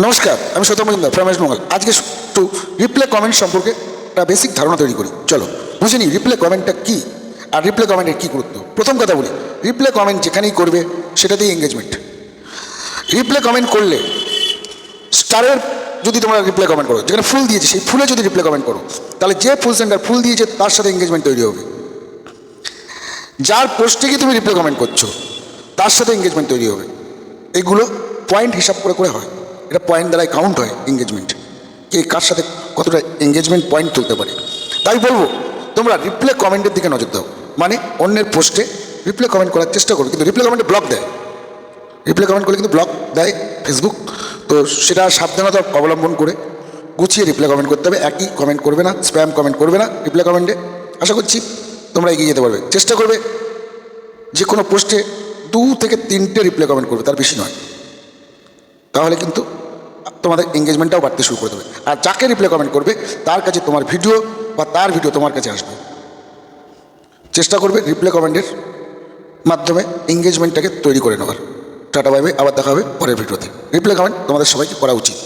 নমস্কার, আমি Soutam Majumdar from West Bengal. আজকে একটু রিপ্লে কমেন্ট সম্পর্কে একটা বেসিক ধারণা তৈরি করি। চলো বুঝে নিই রিপ্লে কমেন্টটা কী আর রিপ্লে কমেন্টের কী গুরুত্ব। প্রথম কথা বলি, রিপ্লে কমেন্ট যেখানেই করবে সেটাতেই এঙ্গেজমেন্ট। রিপ্লে কমেন্ট করলে স্টারের যদি তোমরা রিপ্লে কমেন্ট করো, যেখানে ফুল দিয়েছে সেই ফুলে যদি রিপ্লে কমেন্ট করো, তাহলে যে ফুল সেন্টার ফুল দিয়েছে তার সাথে এঙ্গেজমেন্ট তৈরি হবে। যার পোস্টে গিয়ে তুমি রিপ্লে কমেন্ট করছো তার সাথে এঙ্গেজমেন্ট তৈরি হবে। এগুলো পয়েন্ট হিসাব করে করে হয়, এটা পয়েন্ট দ্বারাই কাউন্ট হয় এঙ্গেজমেন্ট, কে কার সাথে কতটা এঙ্গেজমেন্ট পয়েন্ট তুলতে পারে। তাই বলবো তোমরা রিপ্লে কমেন্টের দিকে নজর দাও, মানে অন্যের পোস্টে রিপ্লে কমেন্ট করার চেষ্টা করো। কিন্তু রিপ্লে কমেন্টে ব্লক দেয়, রিপ্লে কমেন্ট করলে কিন্তু ব্লক দেয় ফেসবুক। তো সেটা সাবধানতা অবলম্বন করে গুছিয়ে রিপ্লে কমেন্ট করতে হবে। একই কমেন্ট করবে না, স্প্যাম কমেন্ট করবে না রিপ্লে কমেন্টে। আশা করছি তোমরা এগিয়ে যেতে পারবে। চেষ্টা করবে যে কোনো পোস্টে 2 থেকে 3টে রিপ্লে কমেন্ট করবে, তার বেশি নয়। তাহলে কিন্তু তোমাদের এঙ্গেজমেন্টটাও বাড়তে শুরু করে দেবে। আর যাকে রিপ্লে কমেন্ট করবে তার কাছে তোমার ভিডিও বা তার ভিডিও তোমার কাছে আসবে। চেষ্টা করবে রিপ্লে কমেন্টের মাধ্যমে এঙ্গেজমেন্টটাকে তৈরি করে নেওয়ার। টাটা বাই বাই, আবার দেখা হবে পরের ভিডিওতে। রিপ্লে কমেন্ট তোমাদের সবাইকে করা উচিত।